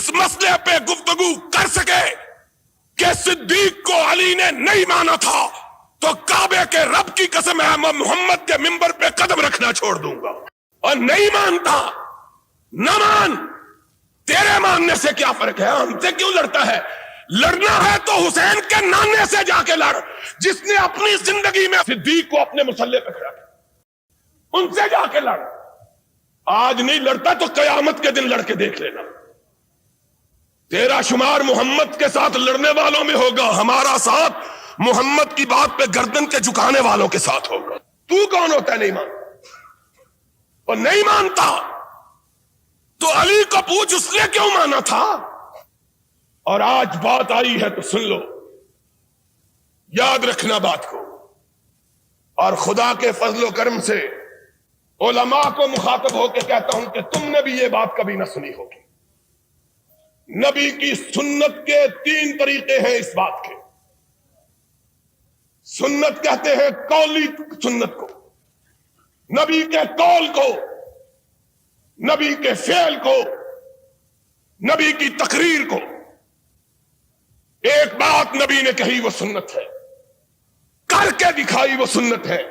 اس مسئلے پہ گفتگو کر سکے کہ صدیق کو علی نے نہیں مانا تھا تو کعبے کے رب کی قسم ہے میں محمد کے منبر پہ قدم رکھنا چھوڑ دوں گا. اور نہیں مانتا نہ مان, تیرے ماننے سے کیا فرق ہے؟ ہم سے کیوں لڑتا ہے؟ لڑنا ہے تو حسین کے نانے سے جا کے لڑ, جس نے اپنی زندگی میں صدیق کو اپنے مسلح پہ کھڑا کیا, ان سے جا کے لڑ. آج نہیں لڑتا تو قیامت کے دن لڑ کے دیکھ لینا. تیرا شمار محمد کے ساتھ لڑنے والوں میں ہوگا, ہمارا ساتھ محمد کی بات پہ گردن کے جھکانے والوں کے ساتھ ہوگا. تو کون ہوتا ہے نہیں مانتا؟ اور نہیں مانتا تو علی کو پوچھ اس نے کیوں مانا تھا. اور آج بات آئی ہے تو سن لو, یاد رکھنا بات کو. اور خدا کے فضل و کرم سے علماء کو مخاطب ہو کے کہتا ہوں کہ تم نے بھی یہ بات کبھی نہ سنی ہوگی. نبی کی سنت کے 3 طریقے ہیں اس بات کے. سنت کہتے ہیں قولی سنت کو, نبی کے قول کو, نبی کے فعل کو, نبی کی تقریر کو. ایک بات نبی نے کہی وہ سنت ہے, کر کے دکھائی وہ سنت ہے,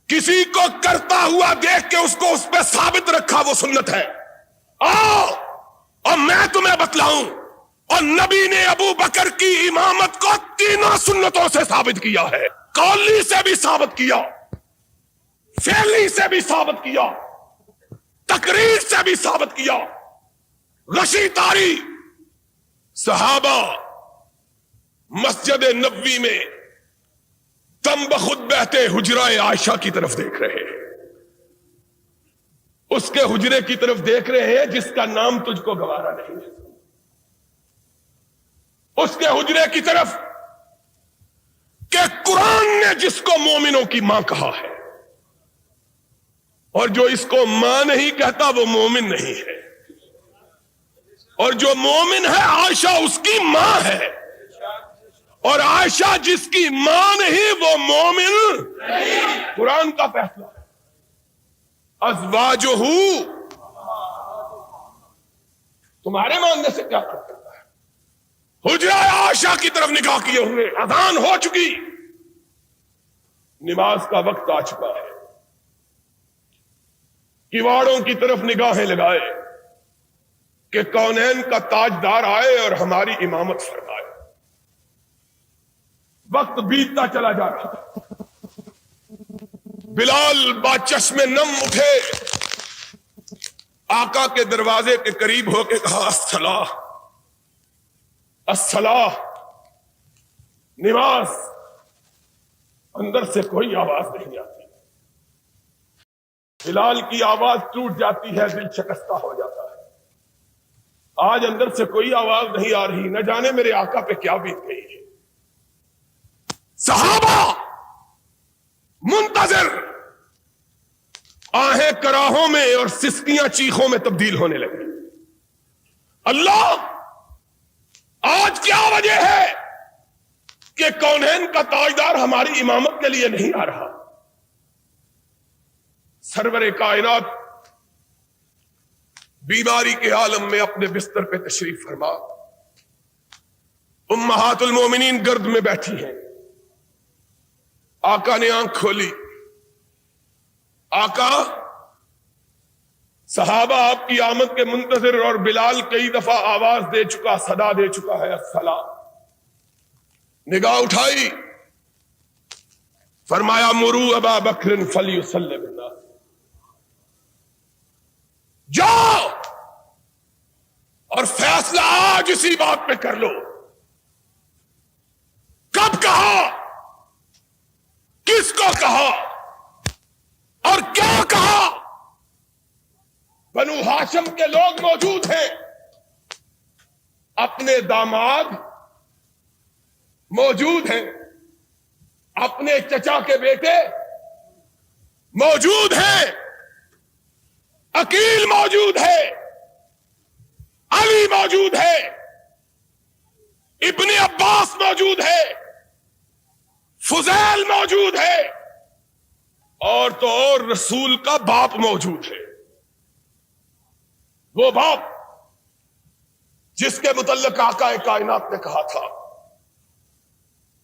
کسی کو کرتا ہوا دیکھ کے اس کو اس پہ ثابت رکھا وہ سنت ہے. آؤ اور میں تمہیں بتلاؤں, اور نبی نے ابو بکر کی امامت کو 3 سنتوں سے ثابت کیا ہے. قولی سے بھی ثابت کیا, فعلی سے بھی ثابت کیا, تقریر سے بھی ثابت کیا. غشی تاری صحابہ مسجد نبوی میں دم بخود بہتے حجرہ عائشہ کی طرف دیکھ رہے ہیں, اس کے حجرے کی طرف دیکھ رہے ہیں جس کا نام تجھ کو گوارا نہیں ہے, اس کے حجرے کی طرف کہ قرآن نے جس کو مومنوں کی ماں کہا ہے, اور جو اس کو ماں نہیں کہتا وہ مومن نہیں ہے, اور جو مومن ہے عائشہ اس کی ماں ہے, اور عائشہ جس کی ماں نہیں وہ مومن نہیں. قرآن کا فیصلہ ہے. ازواجہ تمہارے ماننے سے کیا فرق کرتا ہے؟ حجرہ عائشہ کی طرف نگاہ کیے ہوئے, اذان ہو چکی, نماز کا وقت آ چکا ہے, کیواڑوں کی طرف نگاہیں لگائے کہ کونین کا تاجدار آئے اور ہماری امامت فرمائے. وقت بیتتا چلا جا رہا ہے. بلال باچشم نم اٹھے, آقا کے دروازے کے قریب ہو کے کہا الصلاۃ الصلاۃ, نماز. اندر سے کوئی آواز نہیں آتی. بلال کی آواز ٹوٹ جاتی ہے, دل شکستہ ہو جاتا ہے. آج اندر سے کوئی آواز نہیں آ رہی, نہ جانے میرے آقا پہ کیا بیت گئی ہے. صحابہ منتظر, آہیں کراہوں میں اور سسکیاں چیخوں میں تبدیل ہونے لگی. اللہ, آج کیا وجہ ہے کہ کونین کا تاجدار ہماری امامت کے لیے نہیں آ رہا؟ سرور کائنات بیماری کے عالم میں اپنے بستر پہ تشریف فرما, امہات المومنین گرد میں بیٹھی ہیں. آقا نے آنکھ کھولی. آقا, صحابہ آپ کی آمد کے منتظر, اور بلال کئی دفعہ آواز دے چکا, صدا دے چکا ہے الصلاۃ. نگاہ اٹھائی, فرمایا مروا ابا بکر فلیصلی بالناس, جاؤ اور فیصلہ آج اسی بات پہ کر لو. کب کہا, کس کو کہا اور کیا کہا؟ بنو ہاشم کے لوگ موجود ہیں, اپنے داماد موجود ہیں, اپنے چچا کے بیٹے موجود ہیں, عقیل موجود ہے, علی موجود ہے, ابن عباس موجود ہے, فضیل موجود ہے, اور تو اور رسول کا باپ موجود ہے. وہ باپ جس کے متعلق آقا کائنات نے کہا تھا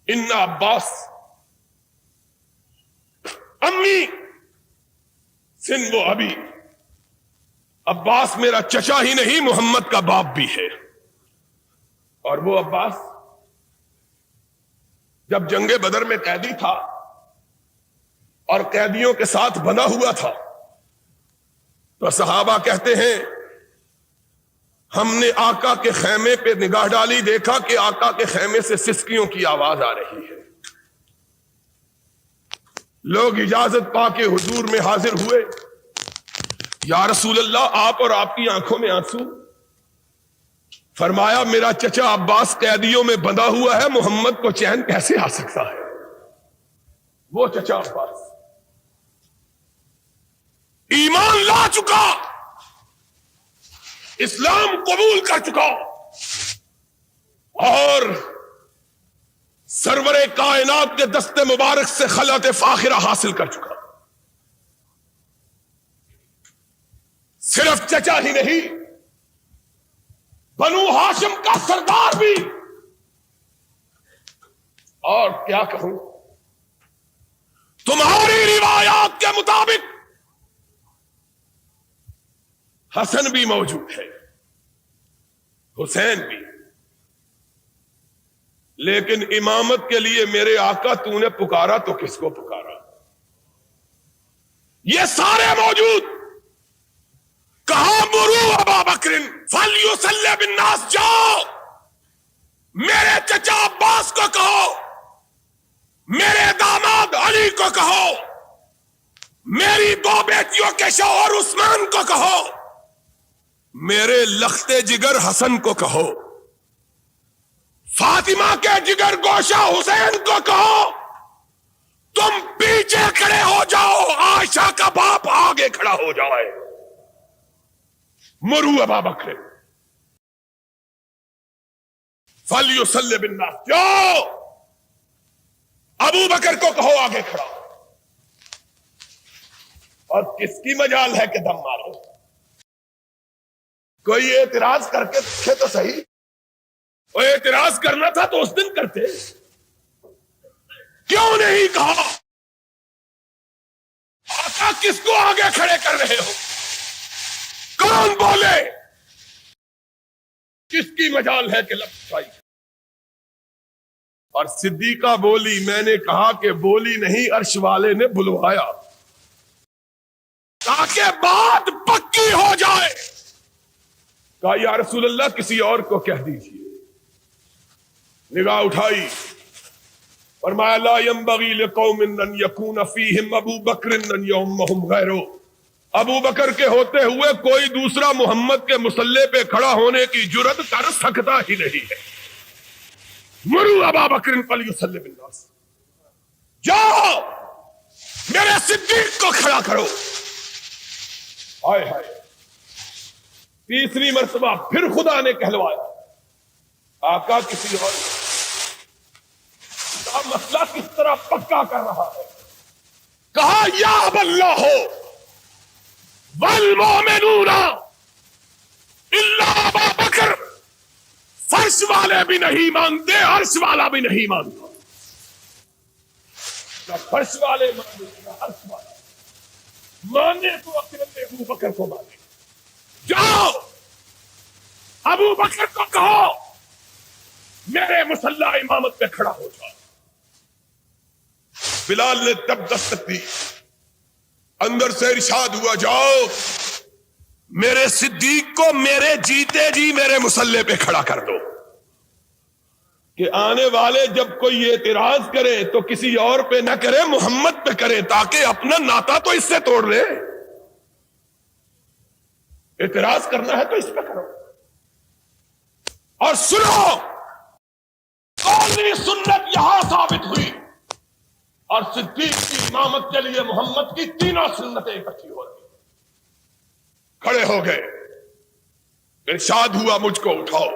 ان عباس امی سن وہ ابھی، عباس میرا چچا ہی نہیں محمد کا باپ بھی ہے۔ اور وہ عباس جب جنگ بدر میں قیدی تھا اور قیدیوں کے ساتھ بندھا ہوا تھا تو صحابہ کہتے ہیں ہم نے آقا کے خیمے پہ نگاہ ڈالی، دیکھا کہ آقا کے خیمے سے سسکیوں کی آواز آ رہی ہے۔ لوگ اجازت پا کے حضور میں حاضر ہوئے، یا رسول اللہ آپ اور آپ کی آنکھوں میں آنسو؟ فرمایا میرا چچا عباس قیدیوں میں بندھا ہوا ہے، محمد کو چین کیسے آ سکتا ہے؟ وہ چچا عباس ایمان لا چکا، اسلام قبول کر چکا اور سرور کائنات کے دست مبارک سے خلعت فاخرہ حاصل کر چکا۔ صرف چچا ہی نہیں، بنو ہاشم کا سردار بھی۔ اور کیا کہوں، تمہاری روایات کے مطابق حسن بھی موجود ہے، حسین بھی، لیکن امامت کے لیے میرے آقا تو نے پکارا تو کس کو پکارا؟ یہ سارے موجود۔ کہاں مرو ابا بکر فلیصلی بالناس، جاؤ میرے چچا عباس کو کہو، میرے داماد علی کو کہو، میری دو بیٹیوں کے شوہر عثمان کو کہو، میرے لختے جگر حسن کو کہو، فاطمہ کے جگر گوشہ حسین کو کہو، تم پیچھے کھڑے ہو جاؤ، عائشہ کا باپ آگے کھڑا ہو جائے۔ مرو ابا بکر فلیصلی بالناس، جاؤ ابو بکر کو کہو آگے کھڑا۔ اور کس کی مجال ہے کہ دم مارو؟ کوئی اعتراض کر کے دیکھے تو صحیح، اور اعتراض کرنا تھا تو اس دن کرتے، کیوں نہیں کہا؟ آقا کس کو آگے کھڑے کر رہے ہو؟ کون بولے؟ کس کی مجال ہے کہ لفظ پائی؟ اور صدیقہ بولی، میں نے کہا کہ بولی نہیں، عرش والے نے بلوایا تاکہ بات پکی ہو جائے۔ کہا یا رسول اللہ کسی اور کو کہہ دیجیے۔ نگاہ اٹھائی، فرمایا لا ينبغي لقوم ان يكون فيهم ابو بکر ان يؤمهم غیرہ، ابو بکر کے ہوتے ہوئے کوئی دوسرا محمد کے مصلی پہ کھڑا ہونے کی جرت کر سکتا ہی نہیں ہے۔ مرو ابا بکر فلیصلی بالناس، جاؤ میرے صدیق کو کھڑا کرو۔ ہائے ہائے، تیسری مرتبہ پھر خدا نے کہلوایا، آقا کسی اور کا مسئلہ کس طرح پکا کر رہا ہے۔ کہا یا اب اللہ ہو والمؤمنون الا ابا بکر، فرش والے بھی نہیں مانتے، عرش والا بھی نہیں مانتا، نہ فرش والے مانے نہ عرش والا مانے، تو اکیلے ابو بکر کو مانے۔ جاؤ ابو بکر کو کہو میرے مصلی امامت پہ کھڑا ہو جاؤ۔ بلال نے تب دستک دی، اندر سے ارشاد ہوا جاؤ میرے صدیق کو میرے جیتے جی میرے مصلی پہ کھڑا کر دو، کہ آنے والے جب کوئی اعتراض کرے تو کسی اور پہ نہ کرے، محمد پہ کرے، تاکہ اپنا ناتا تو اس سے توڑ لے۔ اعتراض کرنا ہے تو اس پہ کرو۔ اور سنو، قولی سنت یہاں ثابت ہوئی، اور صدیق کی امامت کے لیے محمد کی تینوں سنتیں اکٹھی ہو گئی۔ کھڑے ہو گئے، ارشاد ہوا مجھ کو اٹھاؤ۔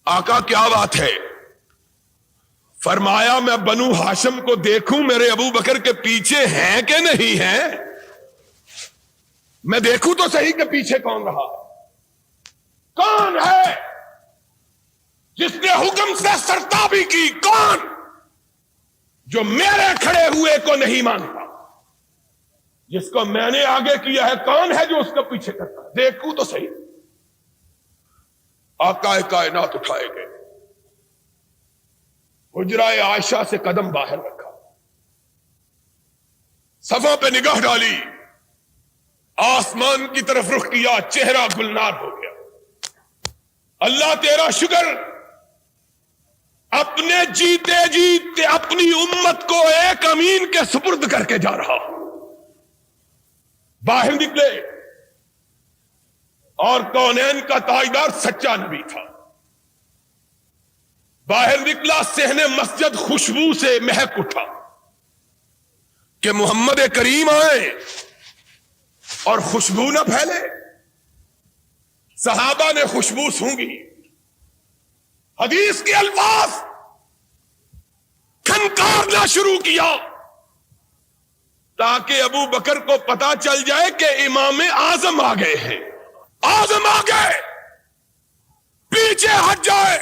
آقا کیا بات ہے؟ فرمایا میں بنو ہاشم کو دیکھوں میرے ابو بکر کے پیچھے ہیں کہ نہیں ہیں، میں دیکھوں تو صحیح کہ پیچھے کون رہا۔ کون ہے جس نے حکم سے سرتابی کی؟ کون جو میرے کھڑے ہوئے کو نہیں مانتا؟ جس کو میں نے آگے کیا ہے کون ہے جو اس کو پیچھے کرتا ہے؟ دیکھوں تو صحیح. آقا کائنات اٹھائے گئے, حجرہ عائشہ سے قدم باہر رکھا, صفوں پہ نگاہ ڈالی, آسمان کی طرف رخ کیا, چہرہ گلنار ہو گیا. اللہ تیرا شکر, اپنے جیتے جیتے اپنی امت کو ایک امین کے سپرد کر کے جا رہا. باہر نکلے اور کونین کا تاجدار سچا نبی تھا. باہر نکلا, صحن مسجد خوشبو سے مہک اٹھا کہ محمد کریم آئے اور خوشبو نہ پھیلے. صحابہ نے خوشبو سونگھی, حدیث کے الفاظ کھنکارنا شروع کیا تاکہ ابو بکر کو پتا چل جائے کہ امام اعظم آ گئے ہیں. اعظم آ گئے, پیچھے ہٹ جائے.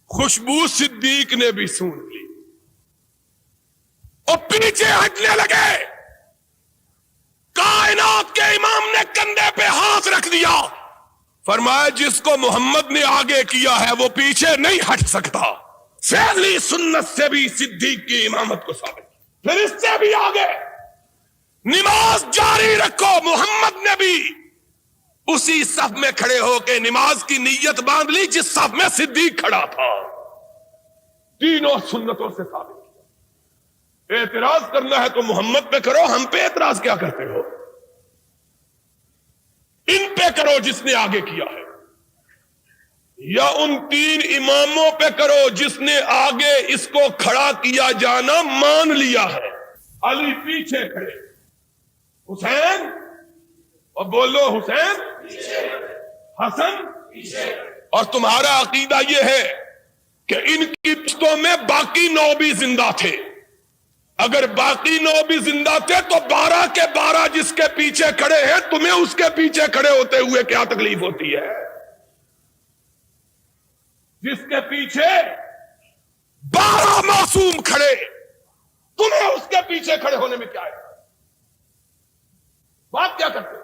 خوشبو صدیق نے بھی سون لی اور پیچھے ہٹنے لگے. کائنات کے امام نے کندھے پہ ہاتھ رکھ دیا, فرمایا جس کو محمد نے آگے کیا ہے وہ پیچھے نہیں ہٹ سکتا. فعلی سنت سے بھی صدیق کی امامت کو ثابت. پھر اس سے بھی آگے نماز جاری رکھو. محمد نے بھی اسی صف میں کھڑے ہو کے نماز کی نیت باندھ لی جس صف میں صدیق کھڑا تھا. تینوں سنتوں سے ثابت کیا. اعتراض کرنا ہے تو محمد پہ کرو, ہم پہ اعتراض کیا کرتے ہو؟ ان پہ کرو جس نے آگے کیا ہے, یا ان تین اماموں پہ کرو جس نے آگے اس کو کھڑا کیا جانا مان لیا ہے. علی پیچھے کھڑے, حسین, اور بولو حسین, حسن, اور تمہارا عقیدہ یہ ہے کہ ان کی پشتوں میں باقی 9 بھی زندہ تھے. اگر باقی 9 بھی زندہ تھے تو 12 کے 12 جس کے پیچھے کھڑے ہیں, تمہیں اس کے پیچھے کھڑے ہوتے ہوئے کیا تکلیف ہوتی ہے؟ جس کے پیچھے 12 معصوم کھڑے, تمہیں اس کے پیچھے کھڑے ہونے میں کیا ہے؟ بات کیا کرتے